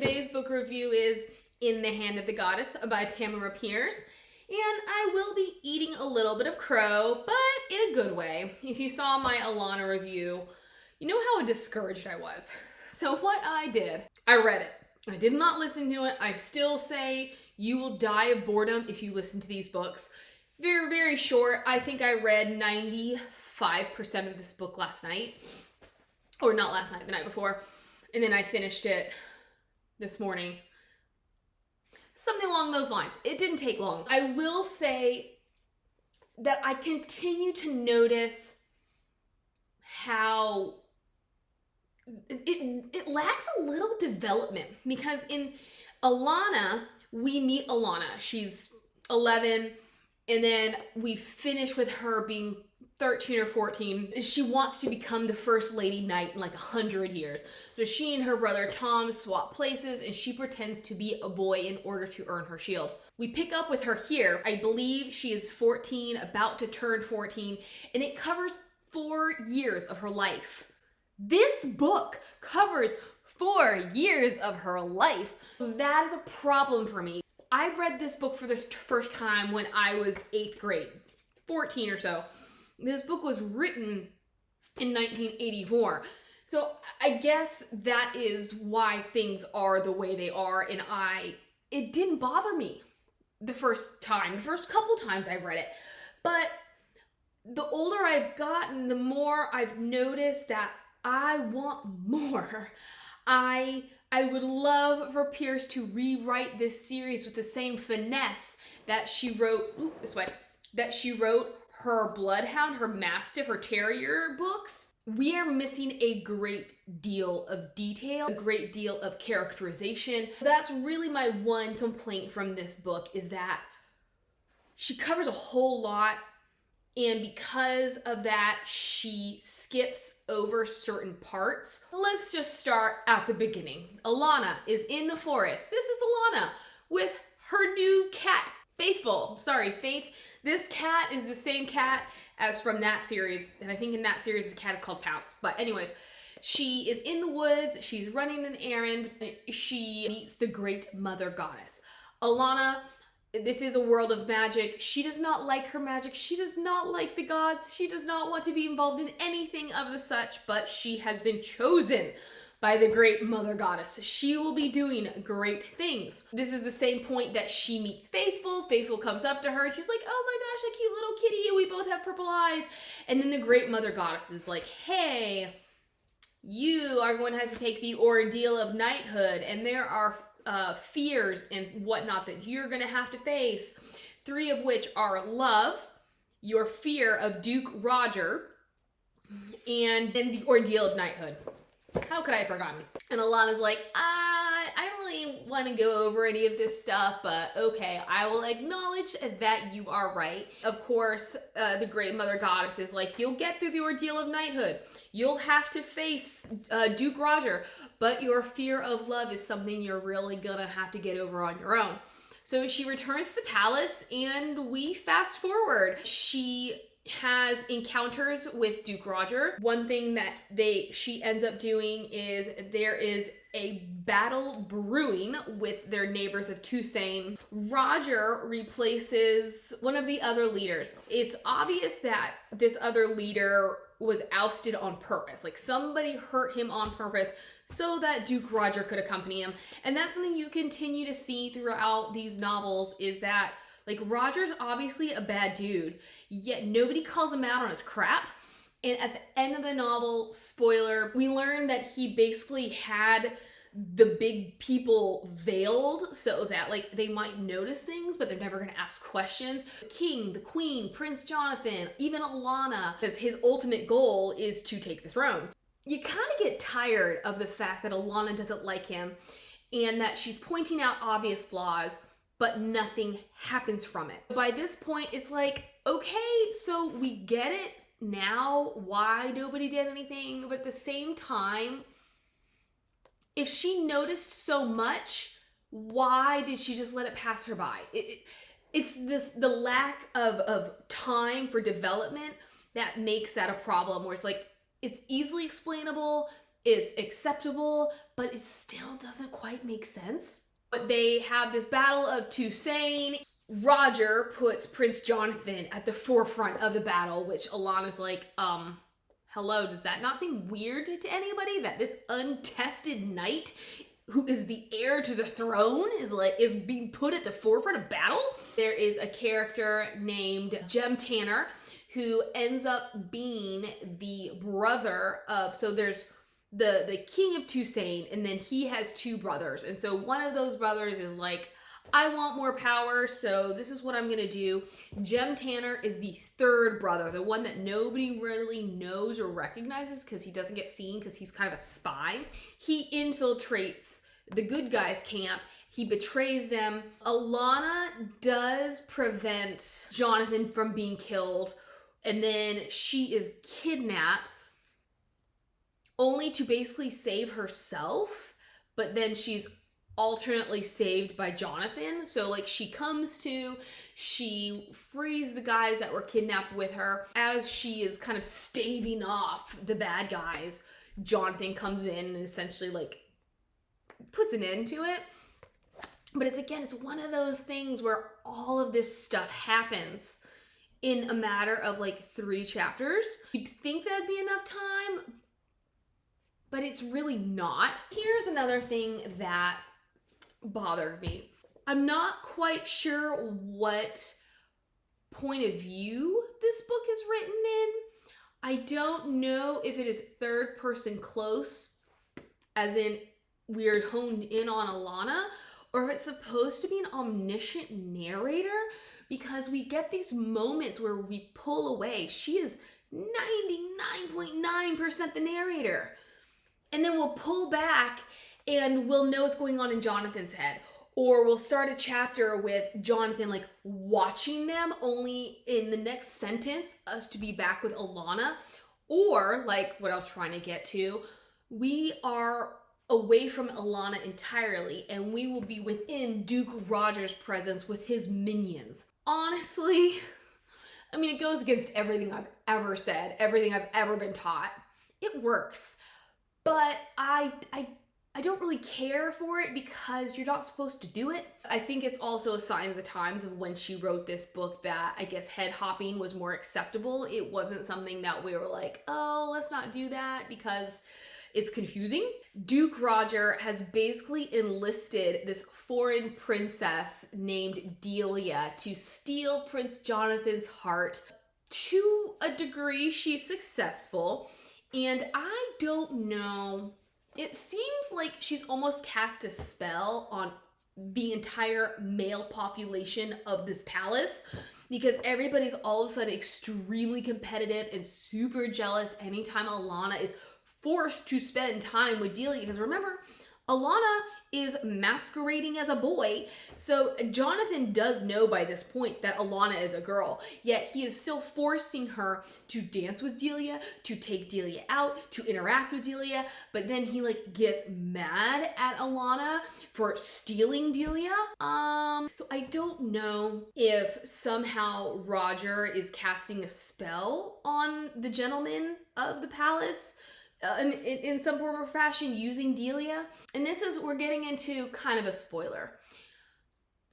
Today's book review is In the Hand of the Goddess by Tamora. And I will be eating a little bit of crow, but in a good way. If you saw my Alanna review, you know how discouraged I was. So what I did, I read it. I did not listen to it. I still say you will die of boredom if you listen to these books. Very, very short. I think I read 95% of this book last night. Or not last night, the night before. And then I finished it this morning. Something along those lines. It didn't take long. I will say that I continue to notice how it lacks a little development, because in Alanna, we meet Alanna. She's 11, and then we finish with her being 13 or 14. She wants to become the first lady knight in like 100 years. So she and her brother Tom swap places, and she pretends to be a boy in order to earn her shield. We pick up with her here. I believe she is 14, about to turn 14, and it covers 4 years of her life. This book covers 4 years of her life. That is a problem for me. I read this book for the first time when I was 8th grade, 14 or so. This book was written in 1984. So I guess that is why things are the way they are, and it didn't bother me the first couple times I've read it. But the older I've gotten, the more I've noticed that I want more. I would love for Pierce to rewrite this series with the same finesse that she wrote, that she wrote her Bloodhound, her Mastiff, her Terrier books. We are missing a great deal of detail, a great deal of characterization. That's really my one complaint from this book, is that she covers a whole lot, and because of that, she skips over certain parts. Let's just start at the beginning. Alanna is in the forest. This is Alanna with her new cat, Faith. This cat is the same cat as from that series, and I think in that series the cat is called Pounce. But anyways, she is in the woods, she's running an errand, she meets the great mother goddess. Alanna, this is a world of magic. She does not like her magic, she does not like the gods, she does not want to be involved in anything of the such, but she has been chosen by the great mother goddess. She will be doing great things. This is the same point that she meets Faithful. Faithful comes up to her and she's like, oh my gosh, a cute little kitty, we both have purple eyes. And then the great mother goddess is like, hey, you are going to have to take the ordeal of knighthood, and there are fears and whatnot that you're gonna have to face, 3 of which are love, your fear of Duke Roger, and then the ordeal of knighthood. How could I have forgotten? And Alanna's like, I don't really want to go over any of this stuff, but okay, I will acknowledge that you are right. Of course, the great mother goddess is like, you'll get through the ordeal of knighthood. You'll have to face Duke Roger, but your fear of love is something you're really gonna have to get over on your own. So she returns to the palace, and we fast forward. She has encounters with Duke Roger. One thing that she ends up doing is there is a battle brewing with their neighbors of Toussaint. Roger replaces one of the other leaders. It's obvious that this other leader was ousted on purpose. Like, somebody hurt him on purpose so that Duke Roger could accompany him. And that's something you continue to see throughout these novels, is that like, Roger's obviously a bad dude, yet nobody calls him out on his crap. And at the end of the novel, spoiler, we learn that he basically had the big people veiled so that like they might notice things, but they're never gonna ask questions. The king, the queen, Prince Jonathan, even Alanna, because his ultimate goal is to take the throne. You kind of get tired of the fact that Alanna doesn't like him, and that she's pointing out obvious flaws, but nothing happens from it. By this point, it's like, okay, so we get it now why nobody did anything, but at the same time, if she noticed so much, why did she just let it pass her by? It's the lack of time for development that makes that a problem, where it's like, it's easily explainable, it's acceptable, but it still doesn't quite make sense. But they have this battle of Toussaint. Roger puts Prince Jonathan at the forefront of the battle, which Alanna's like, hello, does that not seem weird to anybody that this untested knight who is the heir to the throne is being put at the forefront of battle? There is a character named Jem Tanner who ends up being the brother of, so there's the king of Toussaint, and then he has two brothers. And so one of those brothers is like, I want more power, so this is what I'm gonna do. Jem Tanner is the third brother, the one that nobody really knows or recognizes because he doesn't get seen because he's kind of a spy. He infiltrates the good guys' camp. He betrays them. Alanna does prevent Jonathan from being killed, and then she is kidnapped only to basically save herself, but then she's alternately saved by Jonathan. So like she comes to, she frees the guys that were kidnapped with her. As she is kind of staving off the bad guys, Jonathan comes in and essentially like puts an end to it. But it's one of those things where all of this stuff happens in a matter of like 3 chapters. You'd think that'd be enough time, but it's really not. Here's another thing that bothered me. I'm not quite sure what point of view this book is written in. I don't know if it is third person close, as in we're honed in on Alanna, or if it's supposed to be an omniscient narrator, because we get these moments where we pull away. She is 99.9% the narrator. And then we'll pull back and we'll know what's going on in Jonathan's head. Or we'll start a chapter with Jonathan like watching them, only in the next sentence us to be back with Alanna. Or like what I was trying to get to, we are away from Alanna entirely and we will be within Duke Roger's presence with his minions. Honestly, I mean, it goes against everything I've ever said, everything I've ever been taught. It works. But I don't really care for it because you're not supposed to do it. I think it's also a sign of the times of when she wrote this book that I guess head hopping was more acceptable. It wasn't something that we were like, oh, let's not do that because it's confusing. Duke Roger has basically enlisted this foreign princess named Delia to steal Prince Jonathan's heart. To a degree, she's successful. And I don't know, it seems like she's almost cast a spell on the entire male population of this palace because everybody's all of a sudden extremely competitive and super jealous anytime Alanna is forced to spend time with Delia. Because remember, Alanna is masquerading as a boy, so Jonathan does know by this point that Alanna is a girl, yet he is still forcing her to dance with Delia, to take Delia out, to interact with Delia, but then he like gets mad at Alanna for stealing Delia. So I don't know if somehow Roger is casting a spell on the gentlemen of the palace, in some form or fashion using Delia. And we're getting into kind of a spoiler.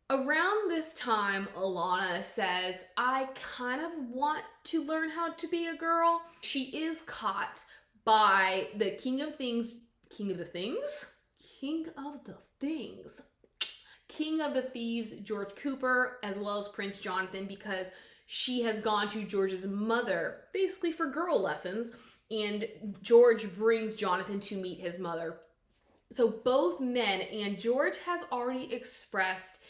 Around this time, Alanna says, I kind of want to learn how to be a girl. She is caught by the King of Thieves, George Cooper, as well as Prince Jonathan, because she has gone to George's mother, basically for girl lessons, and George brings Jonathan to meet his mother. So both men, and George has already expressed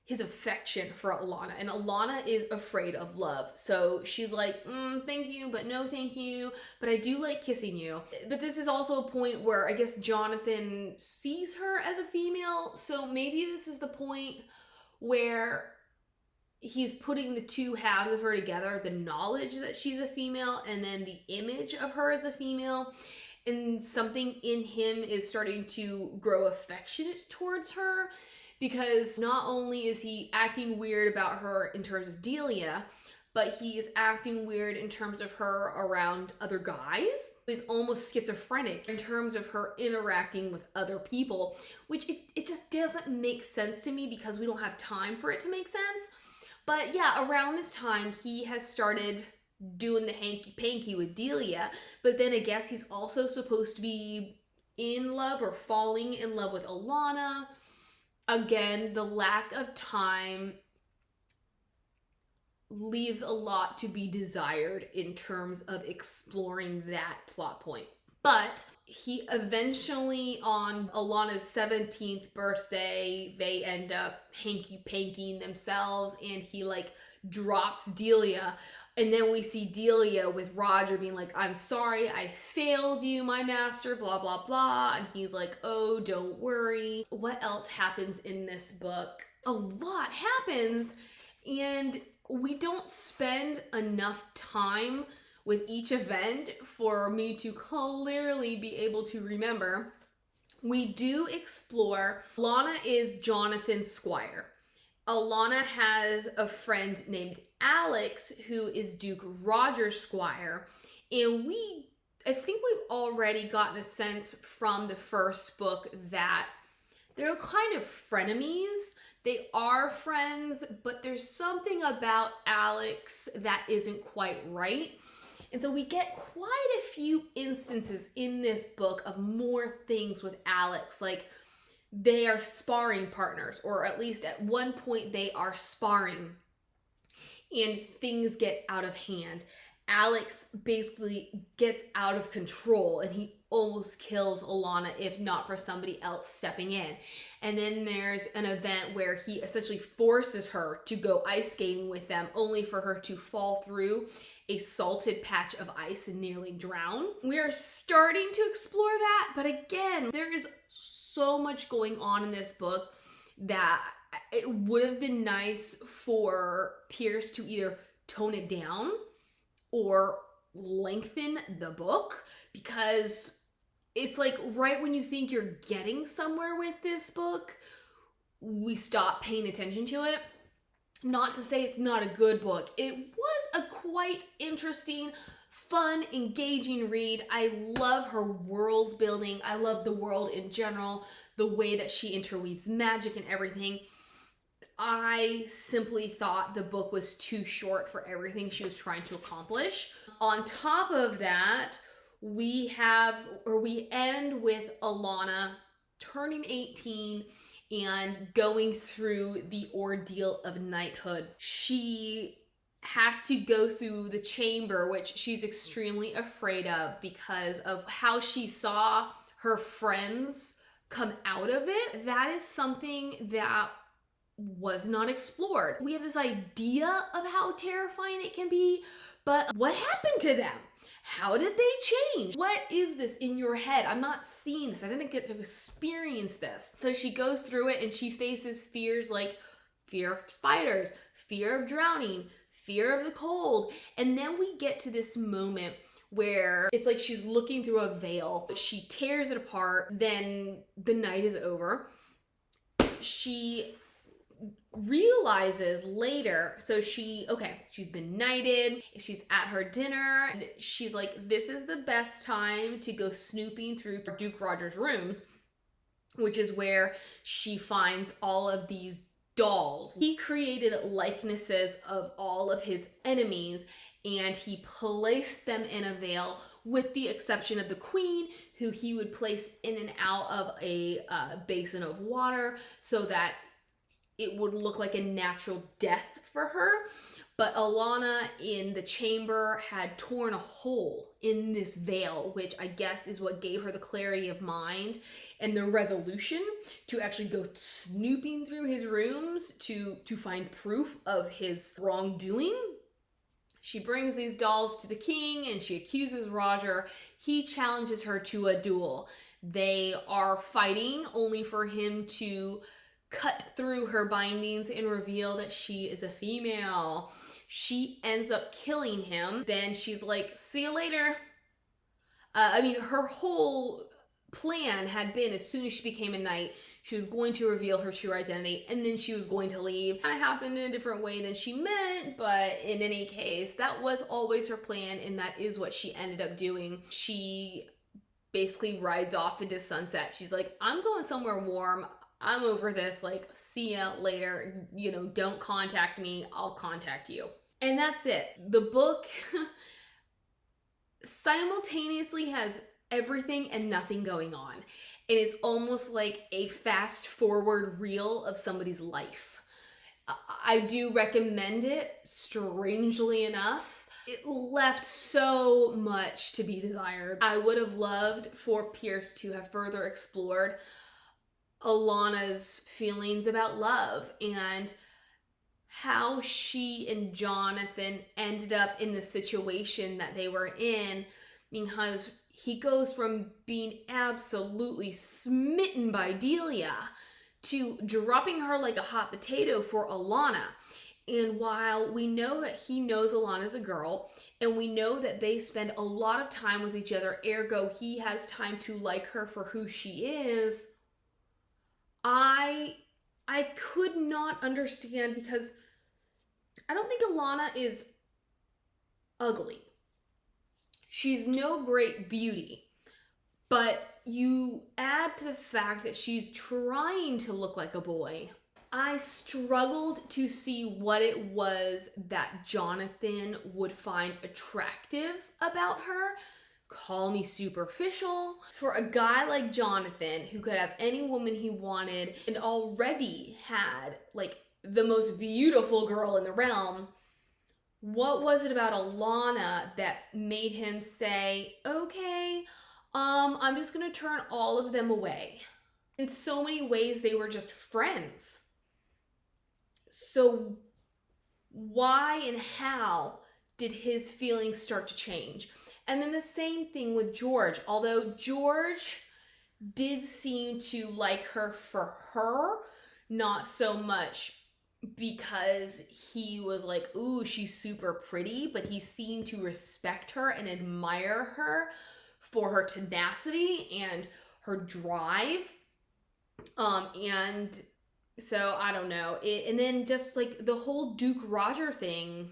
his affection for Alanna, and Alanna is afraid of love. So she's like, thank you, but no thank you, but I do like kissing you. But this is also a point where I guess Jonathan sees her as a female, so maybe this is the point where he's putting the two halves of her together, the knowledge that she's a female and then the image of her as a female, and something in him is starting to grow affectionate towards her, because not only is he acting weird about her in terms of Delia, but he is acting weird in terms of her around other guys. He's almost schizophrenic in terms of her interacting with other people, which it just doesn't make sense to me because we don't have time for it to make sense. But yeah, around this time, he has started doing the hanky-panky with Delia, but then I guess he's also supposed to be in love or falling in love with Alanna. Again, the lack of time leaves a lot to be desired in terms of exploring that plot point. But he eventually, on Alanna's 17th birthday, they end up hanky-pankying themselves, and he like drops Delia. And then we see Delia with Roger being like, I'm sorry, I failed you, my master, blah, blah, blah. And he's like, oh, don't worry. What else happens in this book? A lot happens, and we don't spend enough time with each event for me to clearly be able to remember. We do explore. Alanna is Jonathan's squire. Alanna has a friend named Alex who is Duke Roger's squire, and I think we've already gotten a sense from the first book that they're kind of frenemies. They are friends, but there's something about Alex that isn't quite right. And so we get quite a few instances in this book of more things with Alex, like they are sparring partners, or at least at one point they are sparring, and things get out of hand. Alex basically gets out of control and he almost kills Alanna if not for somebody else stepping in. And then there's an event where he essentially forces her to go ice skating with them, only for her to fall through a salted patch of ice and nearly drown. We are starting to explore that, but again, there is so much going on in this book that it would have been nice for Pierce to either tone it down or lengthen the book, because it's like right when you think you're getting somewhere with this book, we stop paying attention to it. Not to say it's not a good book. It was a quite interesting, fun, engaging read. I love her world building. I love the world in general, the way that she interweaves magic and everything. I simply thought the book was too short for everything she was trying to accomplish. On top of that, we end with Alanna turning 18 and going through the ordeal of knighthood. She has to go through the chamber, which she's extremely afraid of because of how she saw her friends come out of it. That is something that was not explored. We have this idea of how terrifying it can be, but what happened to them? How did they change? What is this in your head? I'm not seeing this. I didn't get to experience this. So she goes through it and she faces fears like fear of spiders, fear of drowning, fear of the cold. And then we get to this moment where it's like she's looking through a veil. She tears it apart. Then the night is over. She realizes later, so she's been knighted, she's at her dinner, and she's like, this is the best time to go snooping through Duke Roger's rooms, which is where she finds all of these dolls. He created likenesses of all of his enemies, and he placed them in a veil, with the exception of the queen, who he would place in and out of a basin of water so that it would look like a natural death for her. But Alanna in the chamber had torn a hole in this veil, which I guess is what gave her the clarity of mind and the resolution to actually go snooping through his rooms to find proof of his wrongdoing. She brings these dolls to the king and she accuses Roger. He challenges her to a duel. They are fighting only for him to cut through her bindings and reveal that she is a female. She ends up killing him. Then she's like, see you later. Her whole plan had been, as soon as she became a knight, she was going to reveal her true identity, and then she was going to leave. Kind of happened in a different way than she meant, but in any case, that was always her plan, and that is what she ended up doing. She basically rides off into sunset. She's like, I'm going somewhere warm. I'm over this. Like, see ya later. You know, don't contact me. I'll contact you. And that's it. The book simultaneously has everything and nothing going on. And it's almost like a fast forward reel of somebody's life. I do recommend it, strangely enough. It left so much to be desired. I would have loved for Pierce to have further explored Alanna's feelings about love and how she and Jonathan ended up in the situation that they were in, because he goes from being absolutely smitten by Delia to dropping her like a hot potato for Alanna. And while we know that he knows Alanna's a girl, and we know that they spend a lot of time with each other, ergo he has time to like her for who she is, I could not understand, because I don't think Alanna is ugly. She's no great beauty, but you add to the fact that she's trying to look like a boy. I struggled to see what it was that Jonathan would find attractive about her. Call me superficial. For a guy like Jonathan, who could have any woman he wanted and already had like the most beautiful girl in the realm, what was it about Alanna that made him say, okay, I'm just gonna turn all of them away? In so many ways, they were just friends. So why and how did his feelings start to change? And then the same thing with George. Although George did seem to like her for her, not so much because he was like, ooh, she's super pretty, but he seemed to respect her and admire her for her tenacity and her drive. And so I don't know. And then just like the whole Duke Roger thing,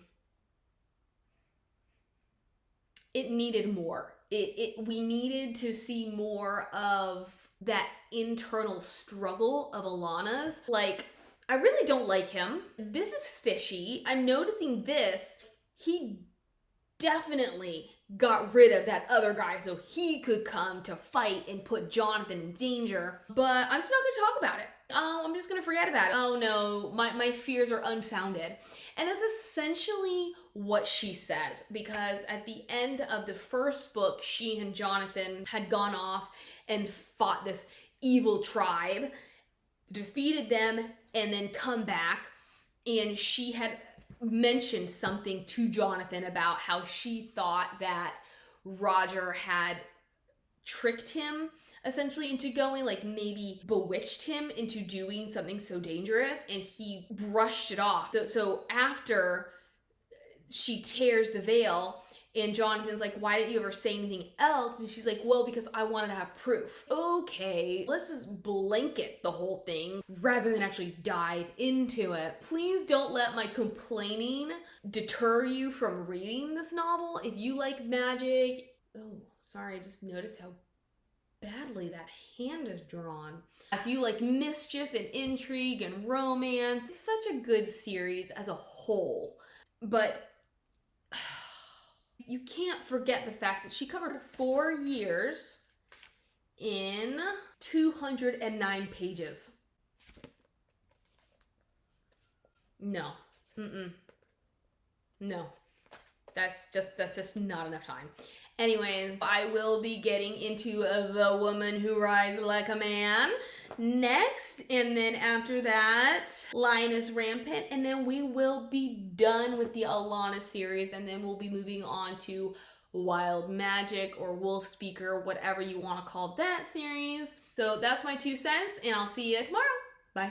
it needed more. We needed to see more of that internal struggle of Alanna's. Like, I really don't like him. This is fishy. I'm noticing this. He definitely got rid of that other guy so he could come to fight and put Jonathan in danger. But I'm just not gonna talk about it. I'm just gonna forget about it. Oh no, my fears are unfounded. And that's essentially what she says, because at the end of the first book, she and Jonathan had gone off and fought this evil tribe, defeated them, and then come back. And she had mentioned something to Jonathan about how she thought that Roger had tricked him essentially into going, like maybe bewitched him into doing something so dangerous, and he brushed it off. So after she tears the veil, and Jonathan's like, why didn't you ever say anything else? And she's like, well, because I wanted to have proof. Okay, let's just blanket the whole thing rather than actually dive into it. Please don't let my complaining deter you from reading this novel. If you like magic, oh, sorry, I just noticed how badly that hand is drawn. If you like mischief and intrigue and romance, it's such a good series as a whole. But you can't forget the fact that she covered 4 years in 209 pages. No. No. That's just not enough time. Anyways, I will be getting into The Woman Who Rides Like a Man next, and then after that, Lioness Rampant, and then we will be done with the Alanna series, and then we'll be moving on to Wild Magic or Wolf Speaker, whatever you want to call that series. So that's my 2 cents, and I'll see you tomorrow. Bye.